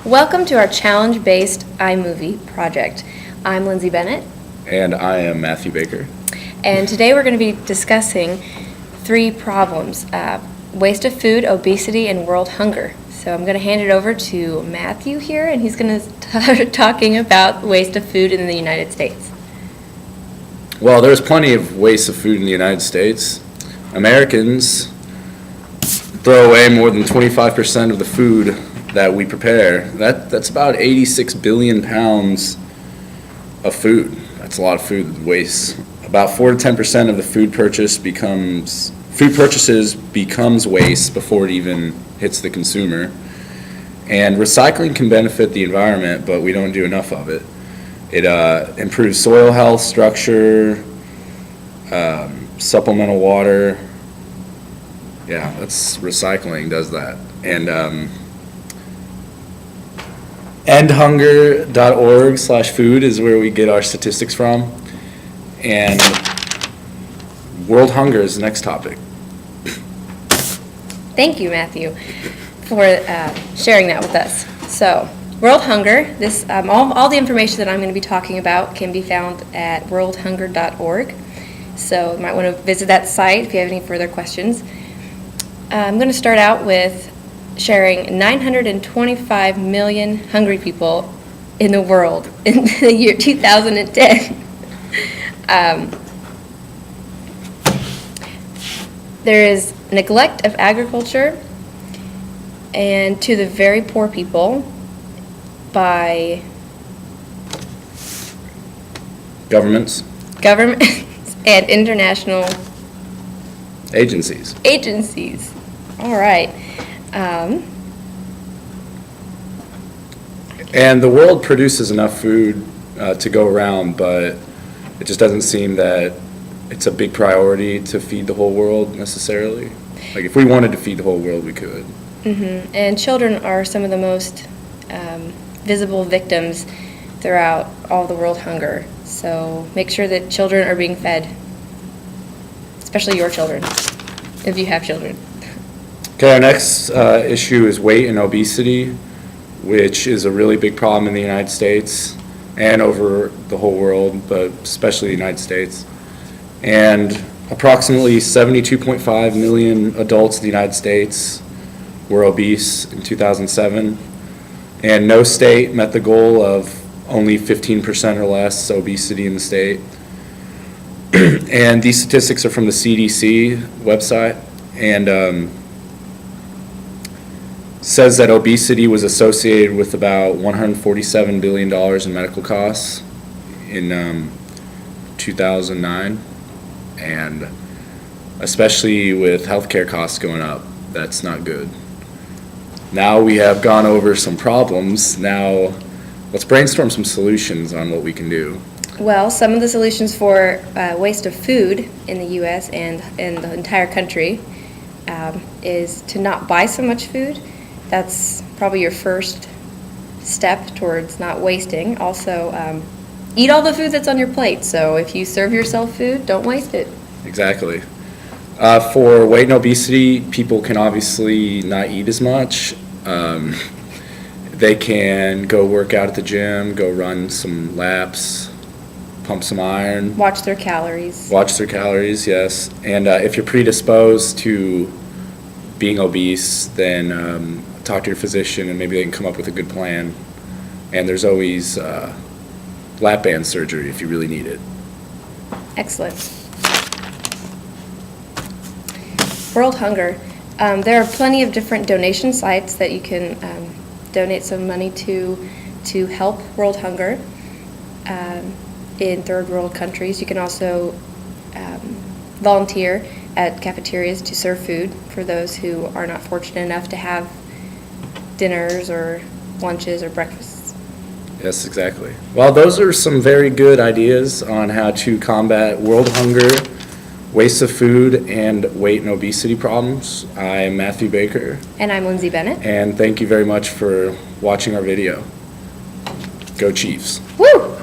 Welcome to our challenge-based iMovie project. I'm Lindsay Bennett. And I am Matthew Baker. And today we're going to be discussing three problems: waste of food, obesity, and world hunger. So I'm going to hand it over to Matthew here, and he's going to start talking about waste of food in the United States. Well, there's plenty of waste of food in the United States. Americans throw away more than 25% of the food that we prepare. That's about 86 billion pounds of food. That's a lot of food waste. About 4 to 10% of the food purchases becomes waste before it even hits the consumer. And recycling can benefit the environment, but we don't do enough of it. It improves soil health, structure, supplemental water. Yeah, that's recycling does that. And endhunger.org/food is where we get our statistics from. And world hunger is the next topic. Thank you, Matthew, for sharing that with us. So, world hunger, this all the information that I'm going to be talking about can be found at worldhunger.org. So you might want to visit that site if you have any further questions. I'm going to start out with sharing 925 million hungry people in the world in the year 2010. There is neglect of agriculture and to the very poor people by Governments and international agencies. All right. And the world produces enough food to go around, but it just doesn't seem that it's a big priority to feed the whole world necessarily. Like if we wanted to feed the whole world, we could. Mm-hmm. And children are some of the most visible victims throughout all the world hunger. So make sure that children are being fed, especially your children, if you have children. Okay, our next issue is weight and obesity, which is a really big problem in the United States and over the whole world, but especially the United States. And approximately 72.5 million adults in the United States were obese in 2007, and no state met the goal of only 15% or less obesity in the state. And these statistics are from the CDC website, and says that obesity was associated with about $147 billion in medical costs in 2009, and especially with healthcare costs going up, that's not good. Now we have gone over some problems. Now let's brainstorm some solutions on what we can do. Well, some of the solutions for waste of food in the U.S. and in the entire country is to not buy so much food. That's probably your first step towards not wasting. Also, eat all the food that's on your plate. So if you serve yourself food, don't waste it. Exactly. For weight and obesity, people can obviously not eat as much. They can go work out at the gym, go run some laps, pump some iron. Watch their calories. Yes. And if you're predisposed to being obese, then talk to your physician and maybe they can come up with a good plan. And there's always lap band surgery if you really need it. Excellent. World hunger. There are plenty of different donation sites that you can donate some money to help world hunger in third world countries. You can also volunteer at cafeterias to serve food for those who are not fortunate enough to have dinners or lunches or breakfasts. Yes, exactly. Well, those are some very good ideas on how to combat world hunger, waste of food, and weight and obesity problems. I'm Matthew Baker. And I'm Lindsay Bennett. And thank you very much for watching our video. Go Chiefs. Woo!